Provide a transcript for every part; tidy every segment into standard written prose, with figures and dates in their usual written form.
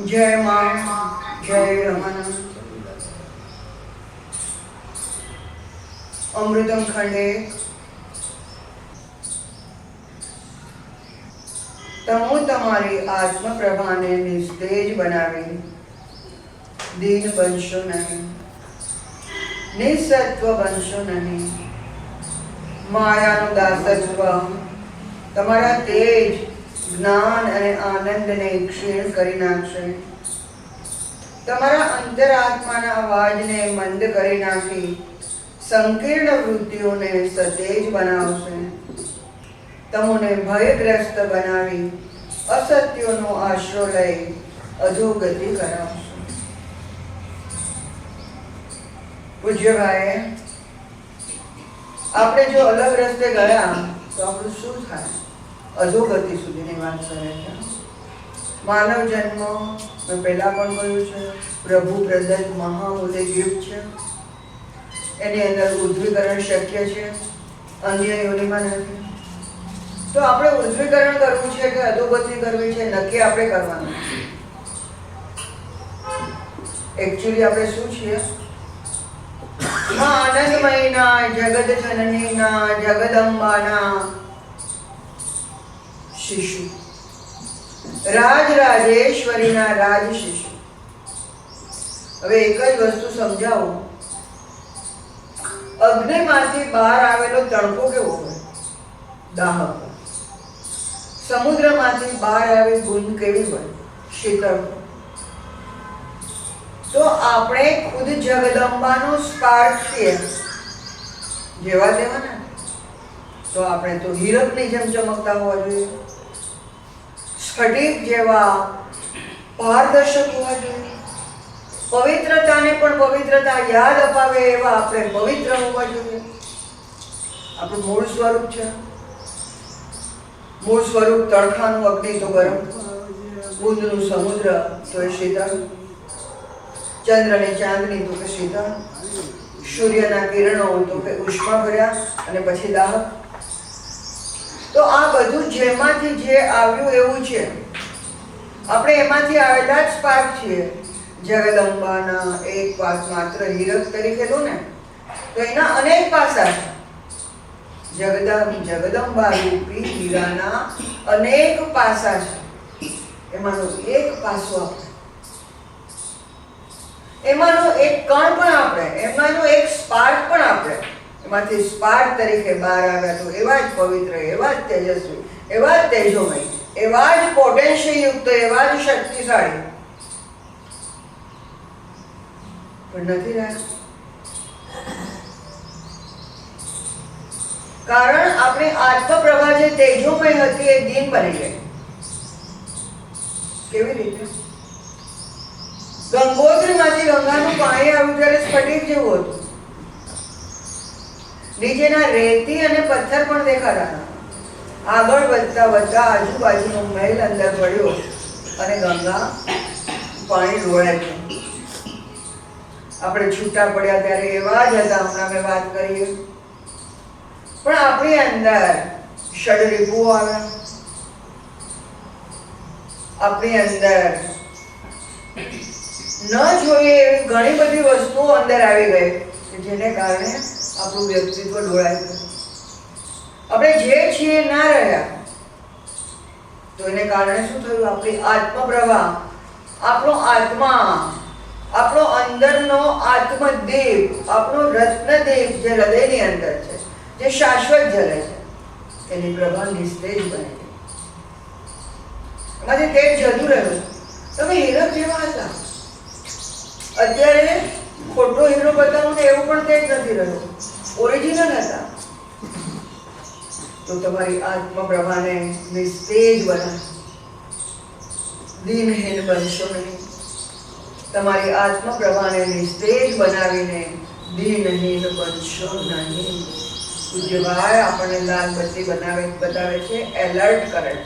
જય માં, જય રમણ. અમૃતમ ખંડે તમો તમારી આત્મપ્રભાને નિસ્તેજ બનાવી દીન બનશો નહીં, નિસત્વ બનશો નહીં. માયાનું દાસત્વ તમારા તેજ, જ્ઞાન અને આનંદને ક્ષીણ કરી નાખશે. તમારા અંતરાત્માના અવાજને મંદ કરી નાખી સંકીર્ણ વૃત્તિઓને સતેજ બનાવશે. તમોને ભયગ્રસ્ત બનાવી અસત્યોનો આશરો લઈ અધોગતિ કરાવશે. પૂજ્યભાઈ, આપણે જો અલગ રસ્તે ગયા તો આપણું શું થાય? અધોગતિ સુધીની વાત કરે છે. માનવ જન્મ મેં પહેલા પણ કહ્યું છે, પ્રભુ પ્રદત્ત મહામૂલ્ય ગિફ્ટ છે. એની અંદર ઉદ્ધવીકરણ શક્ય છે, અન્ય યોનિમાં નથી. તો આપણે ઉદ્ધવીકરણ કરવું છે કે અધોગતિ કરવી છે, નક્કી આપણે કરવાનું. એકચ્યુઅલી આપણે શું છીએ? આનંદમયના, જગત જનનીના, જગદંબાના શિશુ, રાજરાજેશ્વરીના રાજ શિશુ. હવે એક જ વસ્તુ સમજાવું. અગ્નિમાંથી બહાર આવેલો તણકો કેવો હોય? દાહક. સમુદ્રમાંથી બહાર આવેલી બુંદ કેવી હોય? શીતળ. તો આપણે ખુદ જગદંબાનો સ્પાર્ક છીએ. જેવા તેવા ને તો આપણે તો હીરકની જેમ ચમકતા હોવા જોઈએ, સ્ફટિક જેવા પારદર્શક હોવા જોઈએ. પવિત્રતાને પણ પવિત્રતા યાદ અપાવે એવા આપણે પવિત્ર હોવા જોઈએ. આપણું મૂળ સ્વરૂપ છે. મૂળ સ્વરૂપ તડકાનું અગ્નિ તો ગરમ, બુંદનું સમુદ્ર તો એ શીતળ, ચંદ્ર ને ચાંદની તો કે શીતળ, સૂર્યના કિરણો તો કે ઉષ્મા ભર્યા અને પછી દાહક. તો આ બધું જેમાંથી જે આવ્યું એવું છે. આપણે એમાંથી આવેલા જ સ્પાર્ક છીએ. જગદંબાના એક પાસ માત્ર હીરક તરીકે લો ને તો એના અનેક પાસા છે. જગદંબા રૂપી હીરાના અનેક પાસા છે. એમાંનો એક પાસો આપણે, એમાંનો એક કણ પણ આપણે, એમાંનો એક સ્પાર્ક પણ આપણે. એમાંથી સ્પાર્ક તરીકે બહાર આવ્યા તો એવા જ પવિત્ર, એવા જ તેજસ્વી, એવા જ તેજોમય, એવા જ પોટેન્શિયલ યુક્ત, એવા જ શક્તિશાળી પણ નથી રહ્યા. કારણ આપણી આત્મપ્રભા જે તેજોમય હતી એ દીન બની ગઈ. કેવી રીતે? ગંગોત્રીમાંથી ગંગાનું પાણી આવ્યું ત્યારે સ્ફટિક જેવું હતું. નીચેના રેતી અને પથ્થર પણ દેખાતા. આગળ વધતા વધતા આજુબાજુનો મહેલ અંદર પડ્યો અને ગંગા પાણી ઢોળાય છે. આપણે છૂટા પડ્યા ત્યારે એવા જ હતા, હમણાં મેં વાત કરી. પણ આપણી અંદર ષડરીપુઓ આવ્યા. આપણી અંદર ન જોઈએ એવી ઘણી બધી વસ્તુઓ અંદર આવી ગઈ જેને કારણે આપણું વ્યક્તિત્વ ઢોળાય ગયું. આપણે જે છીએ ના રહ્યા. તો એને કારણે શું થયું? આપણી આત્મપ્રભા, આપણો આત્મા, આપણો અંદરનો આત્મદીપ, આપણો રત્નદીપ જે હૃદયની અંદર છે, જે શાશ્વત જલે છે, એની પ્રભા નિસ્તેજ બની ગઈ. એમાંથી તેજ જતું રહ્યું. તમે હીરક જેવા હતા. અત્યારે ખોટો હીરો બતાવું ને એવું પણ તેજ નથી રહ્યો. ઓરિજિનલ હતા. તો તમારી આત્મપ્રભાને નિસ્તેજ બનાવો. દીનહીન બનશો નહીં. તમારી આત્મપ્રભાને નિસ્તેજ બનાવીને દીનહીન બનશો નહીં. પૂજ્યભાઈ આપણને લાલ બત્તી બતાવે છે, એલર્ટ કરે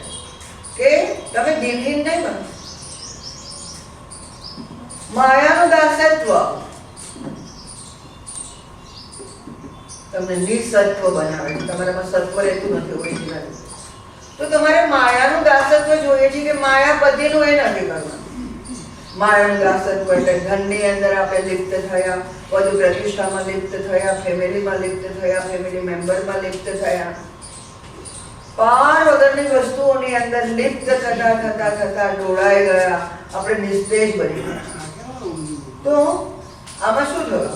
છે કે તમે દીનહીન નહીં બનો. માયાનું દાસત્વ તમને નિસત્વ બનાવે છે. તમારામાં સત્વ રહેતું નથી ઓરિજિનલ. તો તમારે માયાનું દાસત્વ જોઈએ છે કે માયાપતિનું એ નથી કરવાનું. માયાનું દાસત્વ એટલે ધનની અંદર આપણે લિપ્ત થયા, વધુ પ્રતિષ્ઠામાં લિપ્ત થયા, ફેમિલીમાં લિપ્ત થયા, ફેમિલી મેમ્બરમાં લિપ્ત થયા, પાર વગરની વસ્તુઓની અંદર લિપ્ત થતા થતા થતા ઢોળાઈ ગયા, આપણે નિસ્તેજ બની ગયા. તો આમાં શું થયું?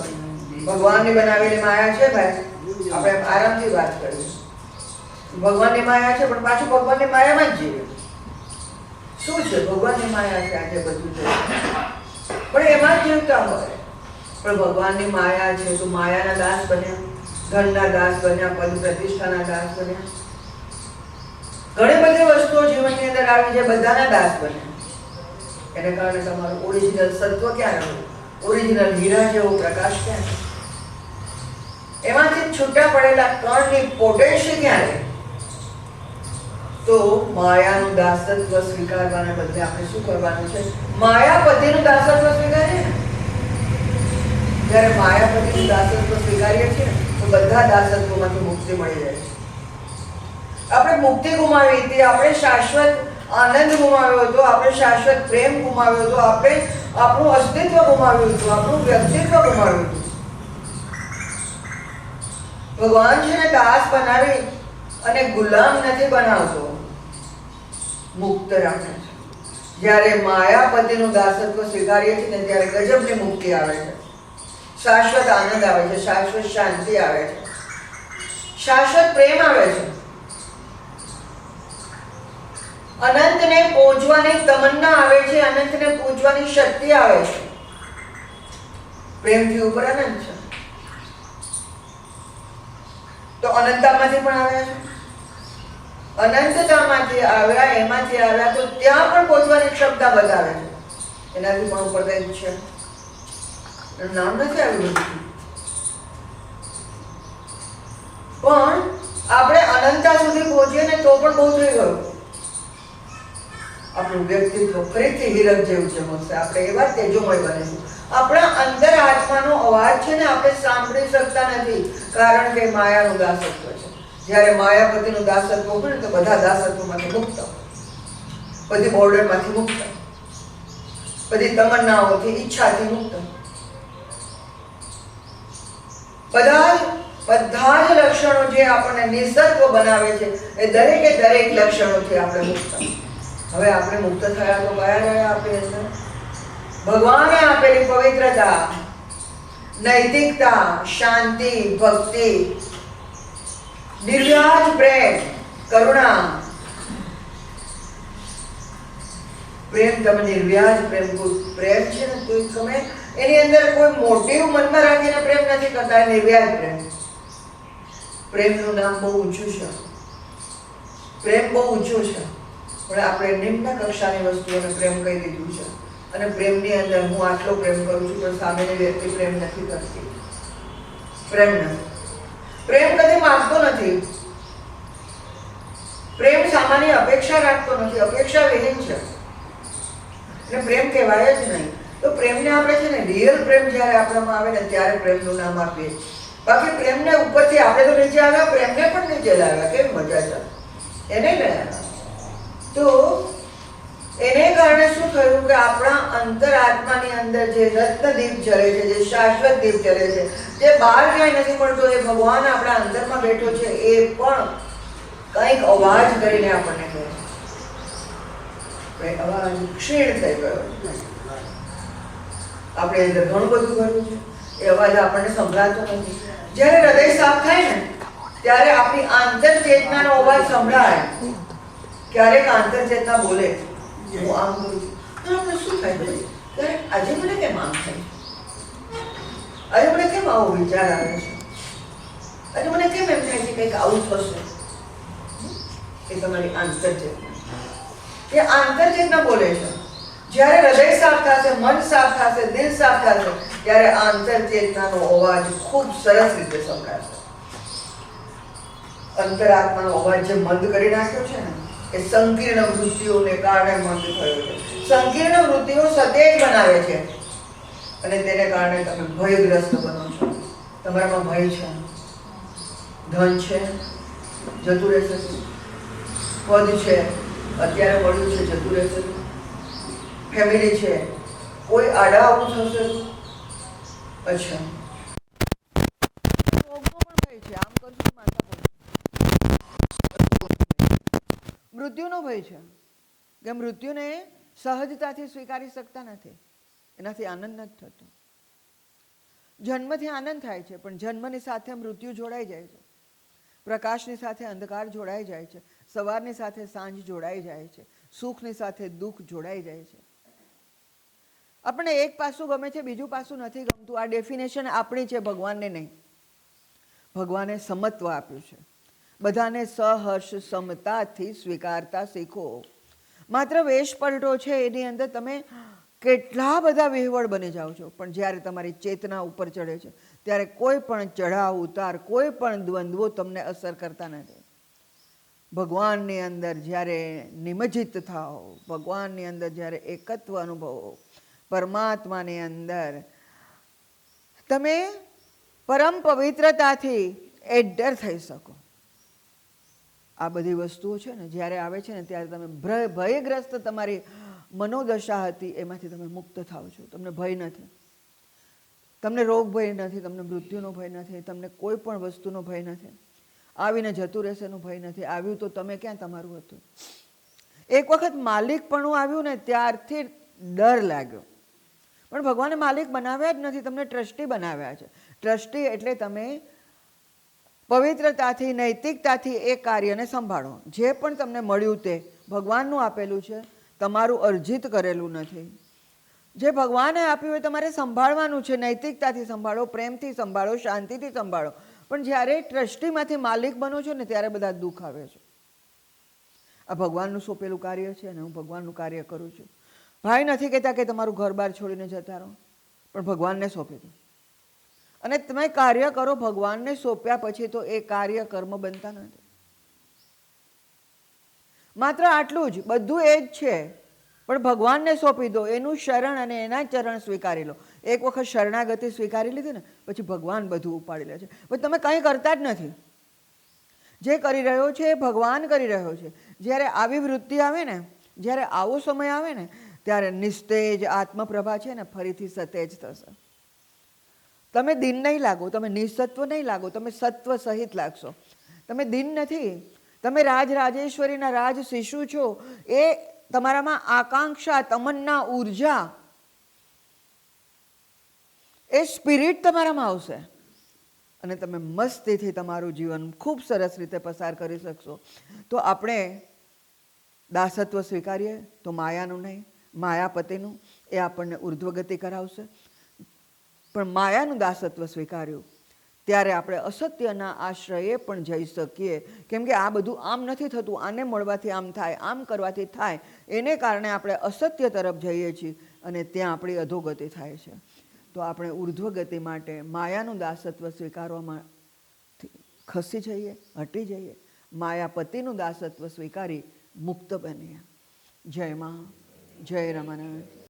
ભગવાનની બનાવેલી માયા છે ભાઈ, આપણે આરામથી વાત કરીએ. ભગવાનની માયા છે પણ પાછું ભગવાનની માયામાં જ જીવે. શું છે? ભગવાનની માયા છે, આજે બધું છે પણ એમાં જ જીવતા હોય. પણ ભગવાનની માયા છે તો માયાના દાસ બન્યા, ધનના દાસ બન્યા, પદ પ્રતિષ્ઠાના દાસ બન્યા, ઘણી બધી વસ્તુઓ જીવનની અંદર આવી છે, બધાના દાસ બન્યા. એને કારણે તમારું ઓરિજિનલ સત્વ ક્યાં રહ્યું? ઓરિજિનલ હીરા જેવો પ્રકાશ ક્યાં? એમાંથી છૂટા પડેલા કણની પોટેન્શિયલ ક્યાં રહે? તો માયાનું દાસત્વ સ્વીકારવાને બદલે આપણે શું કરવાનું છે? માયાપતિનું દાસત્વ સ્વીકારીએ. જ્યારે માયાપતિનું દાસત્વ સ્વીકારીએ છીએ તો બધા દાસત્વમાંથી મુક્તિ મળી જાય છે. આપણે મુક્તિ ગુમાવી હતી, આપણે શાશ્વત આનંદ ગુમાવ્યો હતો, આપણે શાશ્વત પ્રેમ ગુમાવ્યો હતો, આપણે આપણું અસ્તિત્વ ગુમાવ્યું હતું, આપણું વ્યક્તિત્વ ગુમાવ્યું હતું. ભગવાન છે ને દાસ બનાવી અને ગુલામ નથી બનાવતો, મુક્ત રાખે છે. જ્યારે માયાપતિનું દાસત્વ સ્વીકારીએ છીએ ને ત્યારે ગજબની મુક્તિ આવે છે, શાશ્વત આનંદ આવે છે, શાશ્વત શાંતિ આવે છે, શાશ્વત પ્રેમ આવે છે, અનંતને પહોંચવાની તમન્ના આવે છે, અનંતને પહોંચવાની શક્તિ આવે છે. પ્રેમથી ઉપર અનંત છે તો અનંતતામાંથી પણ આવ્યા છે, અનંતતામાંથી આવ્યા, એમાંથી આવ્યા તો ત્યાં પણ પહોંચવાની ક્ષમતા બતાવે છે. એનાથી પણ ઉપર કંઈક છે, એનું નામ નથી આવ્યું પણ આપણે અનંતતા સુધી પહોંચીએ ને તો પણ બહુ થઈ ગયું. આપણું વ્યક્તિત્વ ફરીથી હીરક જેવું ચમકશે, આપણે એવા તેજોમય બનીશું. આપણા અંદર આત્માનો અવાજ છે ને આપણે સાંભળી શકતા નથી, કારણ કે માયાનું દાસત્વ છે. જ્યારે માયાપતિનું દાસત્વ હોય ને તો બધા દાસત્વમાંથી મુક્ત, બધી બોર્ડરમાંથી મુક્ત, બધી તમન્નાઓથી, ઈચ્છાથી મુક્ત, બધા જ લક્ષણો જે આપણને નિસર્ગ બનાવે છે એ દરેકે દરેક લક્ષણોથી આપણે મુક્ત. હવે આપણે મુક્ત થયા તો કયા રહ્યા આપણી અંદર? ભગવાને આપેલી પવિત્રતા, નૈતિકતા, શાંતિ, ભક્તિ, નિર્વ્યાજ પ્રેમ, કરુણા. પ્રેમ તમે નિર્વ્યાજ પ્રેમ છે ને તો તમે એની અંદર કોઈ મોટિવ મનમાં રાખીને પ્રેમ નથી કરતા. નિર્વ્યાજ પ્રેમ, પ્રેમનું નામ બહુ ઊંચું છે, પ્રેમ બહુ ઊંચું છે પણ આપણે નિમ્ન કક્ષાની વસ્તુઓને પ્રેમ કહી દીધું છે. અને પ્રેમની અંદર હું આટલો પ્રેમ કરું છું પણ સામેની વ્યક્તિ પ્રેમ નથી કરતી. પ્રેમ નથી, પ્રેમ કદી માંગતો નથી, પ્રેમ સામાન્ય અપેક્ષા રાખતો નથી, અપેક્ષા વિહીન છે એટલે પ્રેમ કહેવાય જ નહીં. તો પ્રેમને આપણે છે ને રિયલ પ્રેમ જ્યારે આપણામાં આવે ને ત્યારે પ્રેમનું નામ આપીએ. બાકી પ્રેમને ઉપરથી આપણે તો નીચે આવ્યા, પ્રેમને પણ નીચે લાવ્યા. કેવી મજા છે એને ગયા. તો એને કારણે શું થયું કે આપણા અંતર આત્માની અંદર જે રત્નદીપ જલે છે, જે શાશ્વત દીપ જલે છે, જે બહાર ક્યાંય નથી મળતો, એ ભગવાન આપણા અંદરમાં બેઠો છે, એ પણ કંઈક અવાજ કરીને આપણને કહે છે. અવાજ ક્ષીણ થઈ ગયો, આપણે અંદર ઘણું બધું કર્યું છે, એ અવાજ આપણને સંભળાતો નથી. જ્યારે હૃદય સાફ થાય ને ત્યારે આપણી આંતર ચેતનાનો અવાજ સંભળાય. ક્યારેક આંતર ચેતના બોલે હું આમ કરું છું તો આપણે શું થાય છે? આજે મને કેમ આમ થાય? આજે મને કેમ આવો વિચાર આવે છે? આજે મને કેમ એમ થાય છે કંઈક આવું થશે? એ તમારી આંતર ચેતના, એ આંતર ચેતના બોલે છે. જ્યારે હૃદય સાફ થશે, મન સાફ થશે, દિલ સાફ થશે ત્યારે આંતર ચેતનાનો અવાજ ખૂબ સરસ રીતે સંભળાશે. અંતરાત્માનો અવાજ જે મંદ કરી નાખ્યો છે ને એ સંકીર્ણ વૃત્તિઓને કારણે મંદ થયો છે. સંકીર્ણ વૃત્તિઓ સતેજ બનાવે છે અને તેને કારણે તમે ભયગ્રસ્ત બનો છો. તમારામાં ભય છે, ધન છે જતું રહેશે, પદ છે અત્યારે મળ્યું છે જતું રહેશે, ફેમિલી છે કોઈ આડા આવું થશે તો? અચ્છા, રોગનો પણ ભય છે, આમ કરશું તો માથા પડશે. મૃત્યુનો ભય છે કે મૃત્યુને સહજતાથી સ્વીકારી શકતા નથી, એનાથી આનંદ નથી થતો. જન્મથી આનંદ થાય છે, પણ જન્મની સાથે મૃત્યુ જોડાઈ જાય છે. પ્રકાશની સાથે અંધકાર જોડાઈ જાય છે, સવારની સાથે સાંજ જોડાઈ જાય છે, સુખની સાથે દુઃખ જોડાઈ જાય છે. આપણને એક પાસું ગમે છે, બીજું પાસું નથી ગમતું. આ ડેફિનેશન આપણી છે, ભગવાનને નહીં. ભગવાને સમત્વ આપ્યું છે. બધાને સહર્ષ સમતાથી સ્વીકારતા શીખો. માત્ર વેશ પલટો છે, એની અંદર તમે કેટલા બધા વિહવળ બની જાઓ છો, પણ જ્યારે તમારી ચેતના ઉપર ચડે છે ત્યારે કોઈ પણ ચઢાવ ઉતાર, કોઈ પણ દ્વંદ્વો તમને અસર કરતા નથી. ભગવાનની અંદર જ્યારે નિમજ્જિત થાઓ, ભગવાનની અંદર જ્યારે એકત્વ અનુભવો, પરમાત્માની અંદર તમે પરમ પવિત્રતાથી એડર થઈ શકો. આ બધી વસ્તુઓ છે ને જ્યારે આવે છે ને ત્યારે તમે ભયગ્રસ્ત તમારી મનોદશા હતી એમાંથી તમે મુક્ત થાઓ છો. તમને ભય નથી, તમને રોગ ભય નથી, તમને મૃત્યુનો ભય નથી, તમને કોઈ પણ વસ્તુનો ભય નથી. આવીને જતું રહેશે એનો ભય નથી. આવ્યું તો તમે ક્યાં તમારું હતું. એક વખત માલિકપણું આવ્યું ને ત્યારથી ડર લાગ્યો, પણ ભગવાને માલિક બનાવ્યા જ નથી, તમને ટ્રસ્ટી બનાવ્યા છે. ટ્રસ્ટી એટલે તમે પવિત્રતાથી, નૈતિકતાથી એ કાર્યને સંભાળો. જે પણ તમને મળ્યું તે ભગવાનનું આપેલું છે, તમારું અર્જિત કરેલું નથી. જે ભગવાને આપ્યું એ તમારે સંભાળવાનું છે. નૈતિકતાથી સંભાળો, પ્રેમથી સંભાળો, શાંતિથી સંભાળો. પણ જ્યારે ટ્રસ્ટીમાંથી માલિક બનો છો ને ત્યારે બધા દુઃખ આવે છે. આ ભગવાનનું સોંપેલું કાર્ય છે ને હું ભગવાનનું કાર્ય કરું છું. ભાઈ નથી કહેતા કે તમારું ઘર બહાર છોડીને જતા રહો, પણ ભગવાનને સોંપી દો. અને તમે કાર્ય કરો ભગવાનને સોંપ્યા પછી તો એ કાર્ય કર્મ બનતા નથી. માત્ર આટલું જ, બધું એ જ છે, પણ ભગવાનને સોંપી દો. એનું શરણ અને એના ચરણ સ્વીકારી લો. એક વખત શરણાગતિ સ્વીકારી લીધી ને પછી ભગવાન બધું ઉપાડી લે છે. પછી તમે કંઈ કરતા જ નથી. જે કરી રહ્યો છે એ ભગવાન કરી રહ્યો છે. જ્યારે આવી વૃત્તિ આવે ને, જ્યારે આવો સમય આવે ને ત્યારે નિસ્તેજ આત્મપ્રભા છે ને ફરીથી સતેજ થશે. તમે દિન નહીં લાગો, તમે નિસત્વ નહીં લાગો, તમે સત્વ સહિત લાગશો. તમે દિન નથી, તમે રાજેશ્વરીના રાજ શિશુ છો. એ તમારામાં આકાંક્ષા, તમન્ના, ઉર્જા, એ સ્પિરિટ તમારામાં આવશે અને તમે મસ્તીથી તમારું જીવન ખૂબ સરસ રીતે પસાર કરી શકશો. તો આપણે દાસત્વ સ્વીકારીએ તો માયાનું નહીં, માયાપતિનું. એ આપણને ઉર્ધ્વગતિ કરાવશે. પણ માયાનું દાસત્વ સ્વીકાર્યું ત્યારે આપણે અસત્યના આશ્રયે પણ જઈ શકીએ. કેમ કે આ બધું આમ નથી થતું, આને મળવાથી આમ થાય, આમ કરવાથી થાય. એને કારણે આપણે અસત્ય તરફ જઈએ છીએ અને ત્યાં આપણી અધોગતિ થાય છે. તો આપણે ઉર્ધ્વગતિ માટે માયાનું દાસત્વ સ્વીકારવામાં ખસી જઈએ, હટી જઈએ. માયાપતિનું દાસત્વ સ્વીકારી મુક્ત બનીએ. જય મા, જય રમણ.